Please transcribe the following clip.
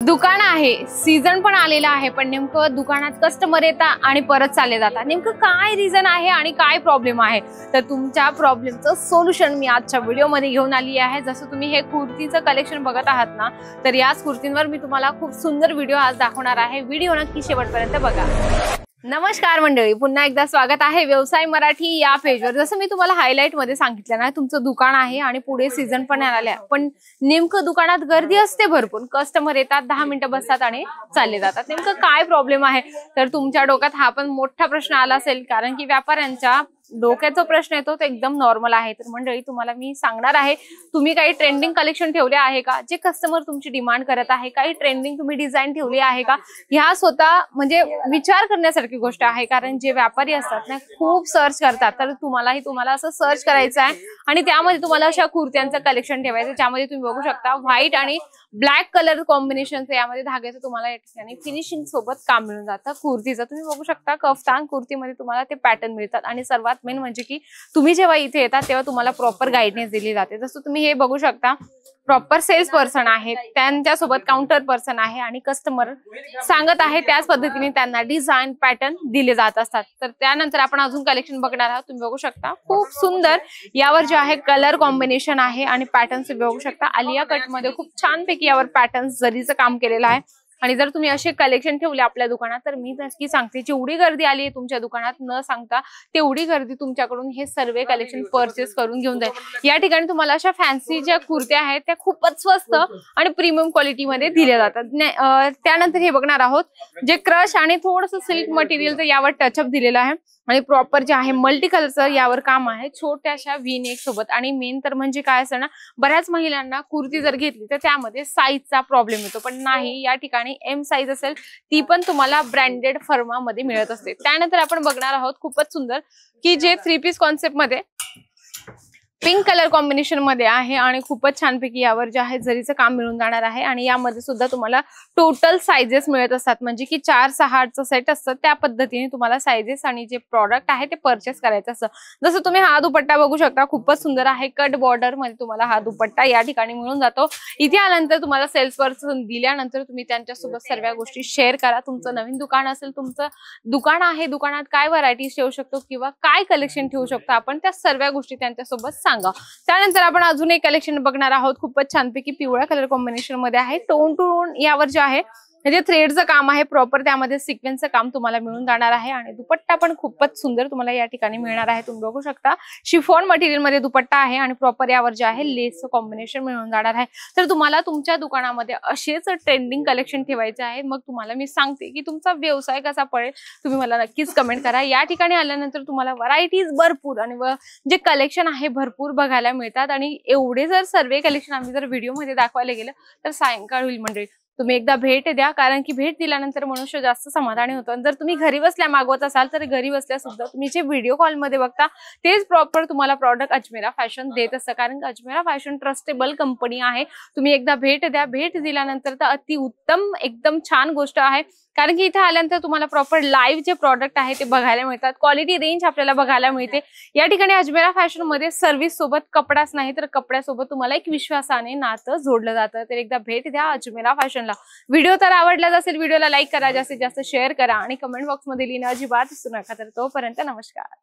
दुकान आहे, सीझन पण आलेला आहे, पण नेमकं दुकानात कस्टमर येतात आणि परत चालले जातात। नेमकं काय रिझन आहे आणि काय प्रॉब्लेम आहे, तर तुमच्या प्रॉब्लेमचं सोल्युशन मी आजच्या व्हिडिओमध्ये घेऊन आली आहे। जसं तुम्ही हे कुर्तीचं कलेक्शन बघत आहात ना, तर याच कुर्तींवर मी तुम्हाला खूप सुंदर व्हिडिओ आज दाखवणार आहे। व्हिडिओ नक्की शेवटपर्यंत बघा। नमस्कार मंडळी, पुन्हा एकदा स्वागत आहे व्यवसाय मराठी या पेजवर। जसं मी तुम्हाला हायलाइट मध्ये सांगितलं ना, तुमचं दुकान आहे आणि पुढे सीझन पण आलेला आहे, पण नेमकं दुकानात गर्दी असते भरपूर, कस्टमर येतात, 10 मिनिटं बसतात आणि चालले जातात। नेमकं काय प्रॉब्लेम आहे, तर तुमच्या डोक्यात हा पण मोठा प्रश्न आला असेल, कारण की व्यापाऱ्यांच्या डोक्याचा प्रश्न येतो तो एकदम नॉर्मल आहे। तर मंडळी तुम्हाला मी सांगणार आहे, तुम्ही काही ट्रेंडिंग कलेक्शन ठेवले आहे का, जे कस्टमर तुमची डिमांड करत आहे, काही ट्रेंडिंग तुम्ही डिझाईन ठेवली आहे का, ह्या स्वतः म्हणजे विचार करण्यासारखी गोष्ट आहे। कारण जे व्यापारी असतात ना, खूप सर्च करतात, तर तुम्हाला असं सर्च करायचं आहे आणि त्यामध्ये तुम्हाला अशा कुर्त्यांचं कलेक्शन ठेवायचं, ज्यामध्ये तुम्ही बघू शकता व्हाईट आणि ब्लॅक कलर कॉम्बिनेशनचं यामध्ये धाग्याचं तुम्हाला या ठिकाणी फिनिशिंग सोबत काम मिळून जातं। कुर्तीचं तुम्ही बघू शकता, कफ्तान कुर्तीमध्ये तुम्हाला ते पॅटर्न मिळतात आणि सर्वात मेन म्हणजे की तुम्ही जेव्हा इथे येतात तेव्हा तुम्हाला प्रॉपर गाईडन्स दिली जाते। जसं तुम्ही हे बघू शकता, प्रॉपर सेल्स पर्सन आहेत, त्यांच्यासोबत काउंटर पर्सन आहे आणि कस्टमर सांगत आहे त्याच पद्धतीने त्यांना डिझाईन पॅटर्न दिले जात असतात। तर त्यानंतर आपण अजून कलेक्शन बघणार आहोत। तुम्ही बघू शकता खूप सुंदर यावर जे आहे कलर कॉम्बिनेशन आहे आणि पॅटर्न तुम्ही बघू शकता, आलिया कट मध्ये खूप छानपैकी यावर पॅटर्न जरीचं काम केलेलं आहे। आणि जर तुम्ही असे कलेक्शन ठेवले आपल्या दुकानात, तर मी नक्की सांगते जेवढी गर्दी आली आहे तुमच्या दुकानात न सांगता तेवढी गर्दी तुमच्याकडून हे सर्व कलेक्शन परचेस करून घेऊन जाईल। या ठिकाणी तुम्हाला अशा फॅन्सी ज्या कुर्त्या आहेत त्या खूपच स्वस्त आणि प्रीमियम क्वालिटीमध्ये दिल्या जातात। त्यानंतर हे बघणार आहोत, जे क्रश आणि थोडंसं सिल्क मटेरियलचं यावर टचअप दिलेलं आहे आणि प्रॉपर जे आहे मल्टी कलरचं यावर काम आहे, छोट्याशा व्ही नेक सोबत। आणि मेन तर म्हणजे काय असं ना, बऱ्याच महिलांना कुर्ती जर घेतली तर त्यामध्ये साईजचा प्रॉब्लेम येतो, पण नाही, या ठिकाणी एम साईज असेल ती पण तुम्हाला ब्रँडेड फर्मामध्ये मिळत असते। त्यानंतर आपण बघणार आहोत खूपच सुंदर की जे 3 पीस कॉन्सेप्ट मध्ये पिंक कलर कॉम्बिनेशन मध्ये आहे आणि खूपच छानपैकी यावर जे आहे जरीचं काम मिळून जाणार आहे। आणि यामध्ये सुद्धा तुम्हाला टोटल साइजेस मिळत असतात, म्हणजे की 4-6 सेट असतं, त्या पद्धतीने तुम्हाला साइजेस आणि जे प्रॉडक्ट आहे ते परचेस करायचं असतं। जसं तुम्ही हा दुपट्टा बघू शकता, खूपच सुंदर आहे, कट बॉर्डर मध्ये तुम्हाला हा दुपट्टा या ठिकाणी मिळून जातो। इथे आल्यानंतर तुम्हाला सेल्स पर्सन दिल्यानंतर तुम्ही त्यांच्यासोबत सर्व गोष्टी शेअर करा। तुमचं नवीन दुकान असेल, तुमचं दुकान आहे, दुकानात काय व्हरायटीज ठेवू शकतो किंवा काय कलेक्शन ठेवू शकतो आपण, त्या सर्व गोष्टी त्यांच्यासोबत सांगा। त्यानंतर आपण अजून एक कलेक्शन बघणार आहोत, खूपच छानपैकी पिवळ्या कलर कॉम्बिनेशन मध्ये आहे, टोन टू टोन यावर जे आहे म्हणजे थ्रेडचं काम आहे, प्रॉपर त्यामध्ये सिक्वेन्सचं काम तुम्हाला मिळून जाणार आहे। आणि दुपट्टा पण खूपच सुंदर तुम्हाला या ठिकाणी मिळणार आहे। तुम्ही बघू शकता शिफॉन मटेरियल मध्ये दुपट्टा आहे आणि प्रॉपर यावर जे आहे लेसचं कॉम्बिनेशन मिळून जाणार आहे। तर तुम्हाला तुमच्या दुकानामध्ये असेच ट्रेंडिंग कलेक्शन ठेवायचे आहे, मग तुम्हाला मी सांगते की तुमचा व्यवसाय कसा पडेल, तुम्ही मला नक्कीच कमेंट करा। या ठिकाणी आल्यानंतर तुम्हाला व्हरायटीज भरपूर आणि जे कलेक्शन आहे भरपूर बघायला मिळतात। आणि एवढे जर सर्व कलेक्शन आम्ही जर व्हिडिओ मध्ये दाखवायला गेलं तर सायंकाळ होईल मंडळी। तुम्ही एकदा भेट द्या, कारण की भेट दिल्यानंतर मनुष्य जास्त समाधानी होतो। जर तुम्ही घरी बसल्या मागवत असाल तर घरी बसल्या सुद्धा तुम्ही जे व्हिडिओ कॉल मध्ये बघता तेच प्रॉपर तुम्हाला प्रॉडक्ट अजमेरा फॅशन देत असतं, कारण की अजमेरा फॅशन ट्रस्टेबल कंपनी आहे। तुम्ही एकदा भेट द्या, भेट दिल्यानंतर तर अति उत्तम एकदम छान गोष्ट आहे, कारण की इथे आल्यानंतर तुम्हाला प्रॉपर लाईव्ह जे प्रॉडक्ट आहे ते बघायला मिळतात, क्वालिटी रेंज आपल्याला बघायला मिळते। या ठिकाणी अजमेरा फॅशन मध्ये सर्व्हिस सोबत कपडाच नाही तर कपड्यासोबत तुम्हाला एक विश्वासाने नातं जोडलं जातं। तर एकदा भेट द्या अजमेरा फॅशनला। व्हिडिओ तर आवडलाच असेल, व्हिडिओला लाईक करा, जास्तीत जास्त शेअर करा आणि कमेंट बॉक्स मध्ये लिहिणं अजिबात विसरू नका। तर तोपर्यंत नमस्कार।